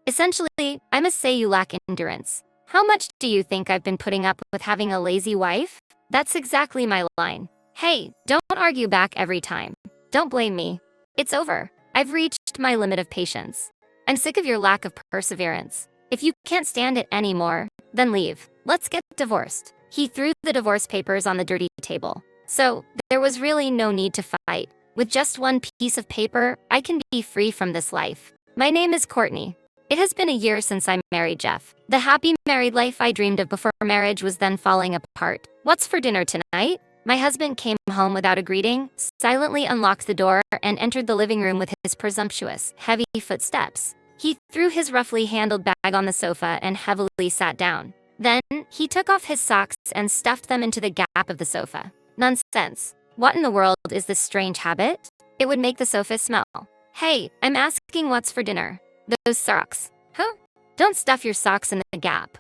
Essentially, I must say you lack endurance. How much do you think I've been putting up with having a lazy wife? That's exactly my line. Hey, don't argue back every time. Don't blame me. It's over. I've reached my limit of patience. I'm sick of your lack of perseverance. If you can't stand it anymore, then leave. Let's get divorced. He threw the divorce papers on the dirty table. So, there was really no need to fight. With just one piece of paper, I can be free from this life. My name is Courtney. It has been a year since I married Jeff. The happy married life I dreamed of before marriage was then falling apart. What's for dinner tonight? My husband came home without a greeting, silently unlocked the door, and entered the living room with his presumptuous, heavy footsteps. He threw his roughly handled bag on the sofa and heavily sat down. Then, he took off his socks and stuffed them into the gap of the sofa. Nonsense. What in the world is this strange habit? It would make the sofa smell. Hey, I'm asking what's for dinner. Those socks. Huh? Don't stuff your socks in the gap.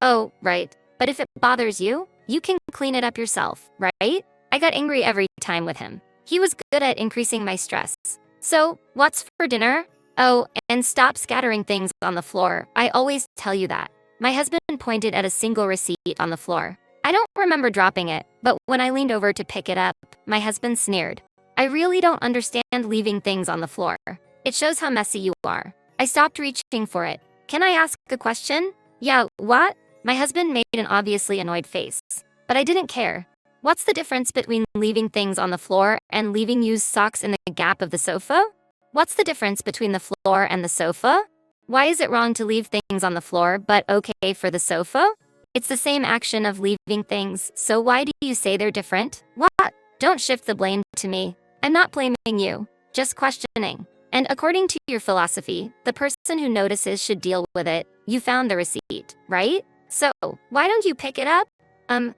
Oh, right. But if it bothers you, you can clean it up yourself, right? I got angry every time with him. He was good at increasing my stress. So, what's for dinner? Oh, and stop scattering things on the floor. I always tell you that. My husband pointed at a single receipt on the floor. I don't remember dropping it, but when I leaned over to pick it up, my husband sneered. I really don't understand leaving things on the floor. It shows how messy you are. I stopped reaching for it. Can I ask a question? Yeah, what? My husband made an obviously annoyed face. But I didn't care. What's the difference between leaving things on the floor and leaving used socks in the gap of the sofa? What's the difference between the floor and the sofa? Why is it wrong to leave things on the floor but okay for the sofa? It's the same action of leaving things, so why do you say they're different? What? Don't shift the blame to me. I'm not blaming you, just questioning. And according to your philosophy, the person who notices should deal with it. You found the receipt, right? So, why don't you pick it up?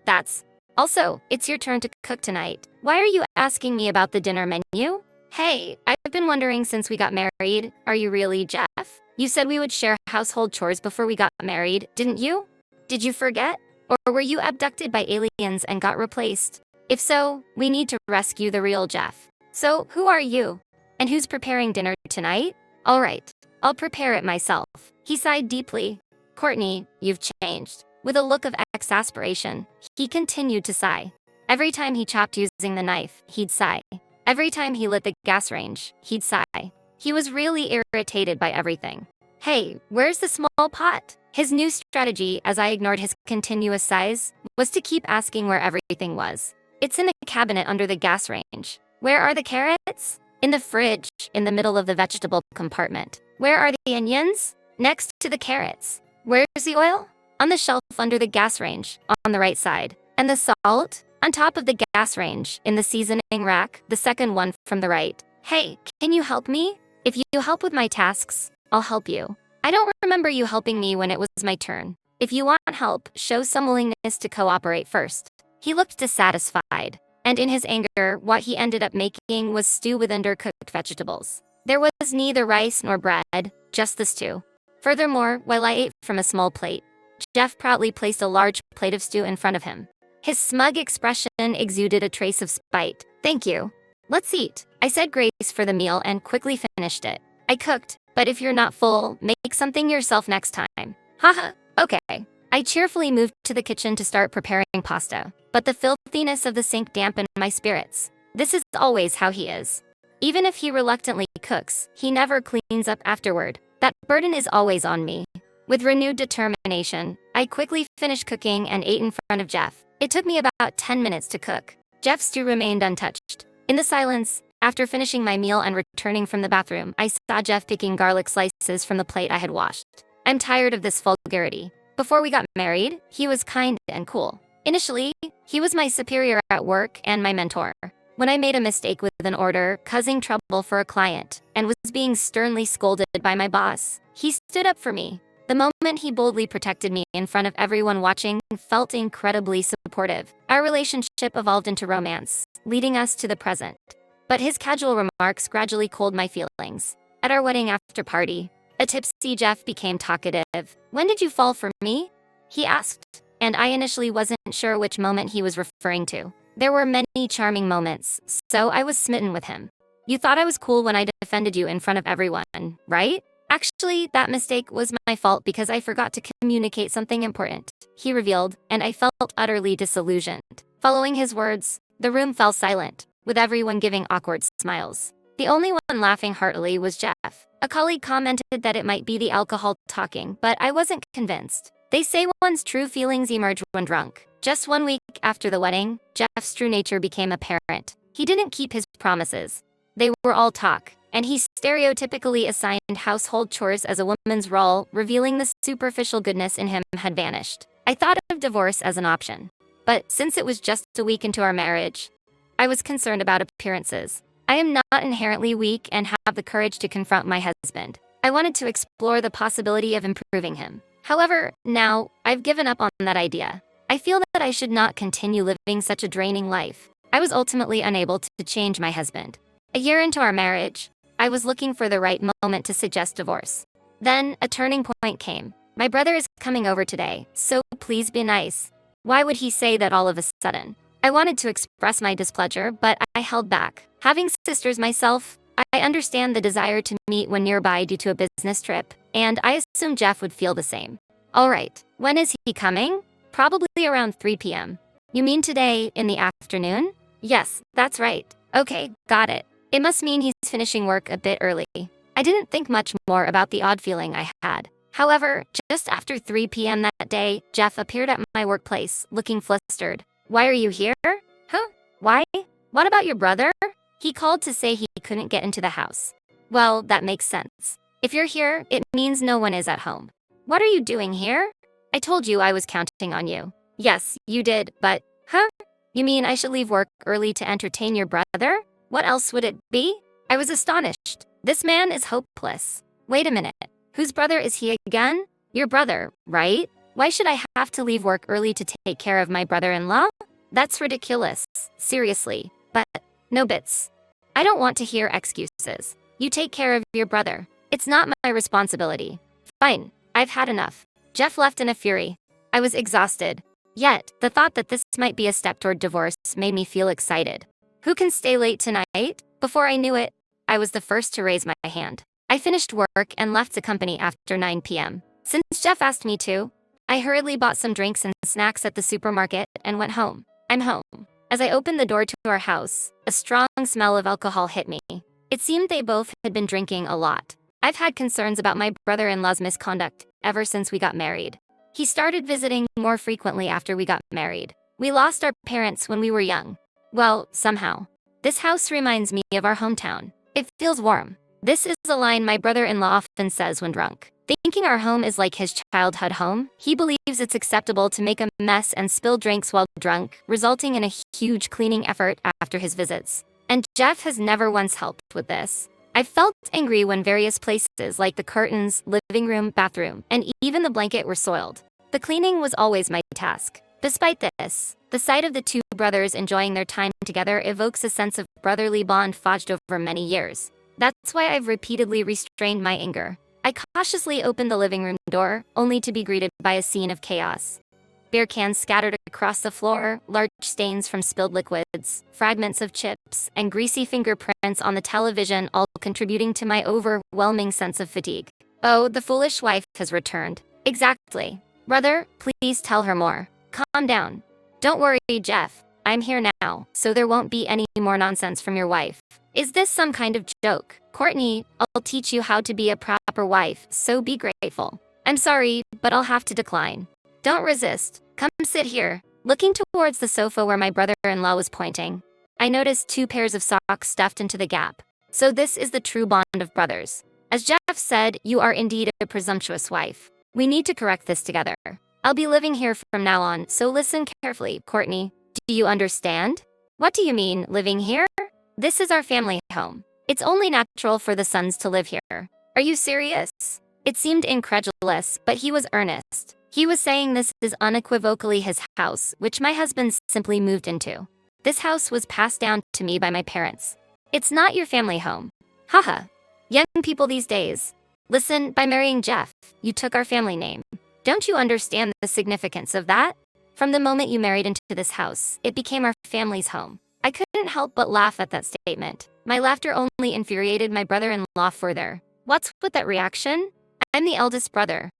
That's... Also, it's your turn to cook tonight. Why are you asking me about the dinner menu? Hey, I've been wondering since we got married, are you really Jeff? You said we would share household chores before we got married, didn't you? Did you forget? Or were you abducted by aliens and got replaced? If so, we need to rescue the real Jeff. So, who are you? And who's preparing dinner tonight? All right, I'll prepare it myself. He sighed deeply. Courtney, you've changed. With a look of exasperation, he continued to sigh. Every time he chopped using the knife, he'd sigh. Every time he lit the gas range, he'd sigh. He was really irritated by everything. Hey, where's the small pot? His new strategy, as I ignored his continuous sighs, was to keep asking where everything was. It's in the cabinet under the gas range. Where are the carrots? In the fridge, in the middle of the vegetable compartment. Where are the onions? Next to the carrots. Where's the oil? On the shelf under the gas range, on the right side. And the salt? On top of the gas range, in the seasoning rack, the second one from the right. Hey, can you help me? If you help with my tasks, I'll help you. I don't remember you helping me when it was my turn. If you want help, show some willingness to cooperate first. He looked dissatisfied, and in his anger, what he ended up making was stew with undercooked vegetables. There was neither rice nor bread, just the stew. Furthermore, while I ate from a small plate, Jeff proudly placed a large plate of stew in front of him. His smug expression exuded a trace of spite. Thank you. Let's eat. I said grace for the meal and quickly finished it. I cooked, but if you're not full, make something yourself next time. Haha, okay. I cheerfully moved to the kitchen to start preparing pasta, but the filthiness of the sink dampened my spirits. This is always how he is. Even if he reluctantly cooks, he never cleans up afterward. That burden is always on me. With renewed determination, I quickly finished cooking and ate in front of Jeff. It took me about 10 minutes to cook. Jeff's stew remained untouched. In the silence, after finishing my meal and returning from the bathroom, I saw Jeff picking garlic slices from the plate I had washed. I'm tired of this vulgarity. Before we got married, he was kind and cool. Initially, he was my superior at work and my mentor. When I made a mistake with an order, causing trouble for a client, and was being sternly scolded by my boss, he stood up for me. The moment he boldly protected me in front of everyone watching felt incredibly supportive. Our relationship evolved into romance, leading us to the present. But his casual remarks gradually cooled my feelings. At our wedding after party, a tipsy Jeff became talkative. When did you fall for me? He asked, and I initially wasn't sure which moment he was referring to. There were many charming moments, so I was smitten with him. You thought I was cool when I defended you in front of everyone, right? Actually, that mistake was my fault because I forgot to communicate something important, he revealed, and I felt utterly disillusioned. Following his words, the room fell silent, with everyone giving awkward smiles. The only one laughing heartily was Jeff. A colleague commented that it might be the alcohol talking, but I wasn't convinced. They say one's true feelings emerge when drunk. Just 1 week after the wedding, Jeff's true nature became apparent. He didn't keep his promises. They were all talk, and he stereotypically assigned household chores as a woman's role, revealing the superficial goodness in him had vanished. I thought of divorce as an option. But since it was just a week into our marriage, I was concerned about appearances. I am not inherently weak and have the courage to confront my husband. I wanted to explore the possibility of improving him. However, now, I've given up on that idea. I feel that I should not continue living such a draining life. I was ultimately unable to change my husband. A year into our marriage, I was looking for the right moment to suggest divorce. Then, a turning point came. My brother is coming over today, so please be nice. Why would he say that all of a sudden? I wanted to express my displeasure, but I held back. Having sisters myself, I understand the desire to meet when nearby due to a business trip, and I assume Jeff would feel the same. All right, when is he coming? Probably around 3 p.m. You mean today, in the afternoon? Yes, that's right. Okay, got it. It must mean he's finishing work a bit early. I didn't think much more about the odd feeling I had. However, just after 3 p.m. that day, Jeff appeared at my workplace, looking flustered. Why are you here? Huh? Why? What about your brother? He called to say he couldn't get into the house. Well, that makes sense. If you're here, it means no one is at home. What are you doing here? I told you I was counting on you. Yes, you did, but, huh? You mean I should leave work early to entertain your brother? What else would it be? I was astonished. This man is hopeless. Wait a minute. Whose brother is he again? Your brother, right? Why should I have to leave work early to take care of my brother-in-law? That's ridiculous. Seriously. But, no bits. I don't want to hear excuses. You take care of your brother. It's not my responsibility. Fine. I've had enough. Jeff left in a fury. I was exhausted. Yet, the thought that this might be a step toward divorce made me feel excited. Who can stay late tonight? Before I knew it, I was the first to raise my hand. I finished work and left the company after 9 p.m. Since Jeff asked me to, I hurriedly bought some drinks and snacks at the supermarket and went home. I'm home. As I opened the door to our house, a strong smell of alcohol hit me. It seemed they both had been drinking a lot. I've had concerns about my brother-in-law's misconduct ever since we got married. He started visiting more frequently after we got married. We lost our parents when we were young. Well, somehow. This house reminds me of our hometown. It feels warm. This is a line my brother-in-law often says when drunk. Thinking our home is like his childhood home, he believes it's acceptable to make a mess and spill drinks while drunk, resulting in a huge cleaning effort after his visits. And Jeff has never once helped with this. I felt angry when various places like the curtains, living room, bathroom, and even the blanket were soiled. The cleaning was always my task. Despite this, the sight of the two brothers enjoying their time together evokes a sense of brotherly bond forged over many years. That's why I've repeatedly restrained my anger. I cautiously opened the living room door, only to be greeted by a scene of chaos. Beer cans scattered across the floor, large stains from spilled liquids, fragments of chips, and greasy fingerprints on the television, all contributing to my overwhelming sense of fatigue. Oh, the foolish wife has returned. Exactly. Brother, please tell her more. Calm down. Don't worry, Jeff. I'm here now, so there won't be any more nonsense from your wife. Is this some kind of joke? Courtney, I'll teach you how to be a proper wife, so be grateful. I'm sorry, but I'll have to decline. Don't resist. Come sit here. Looking towards the sofa where my brother-in-law was pointing, I noticed 2 pairs of socks stuffed into the gap. So this is the true bond of brothers. As Jeff said, you are indeed a presumptuous wife. We need to correct this together. I'll be living here from now on, so listen carefully, Courtney. Do you understand? What do you mean, living here? This is our family home. It's only natural for the sons to live here. Are you serious? It seemed incredulous, but he was earnest. He was saying this is unequivocally his house, which my husband simply moved into. This house was passed down to me by my parents. It's not your family home. Haha. Young people these days. Listen, by marrying Jeff, you took our family name. Don't you understand the significance of that? From the moment you married into this house, it became our family's home. I couldn't help but laugh at that statement. My laughter only infuriated my brother-in-law further. What's with that reaction? I'm the eldest brother.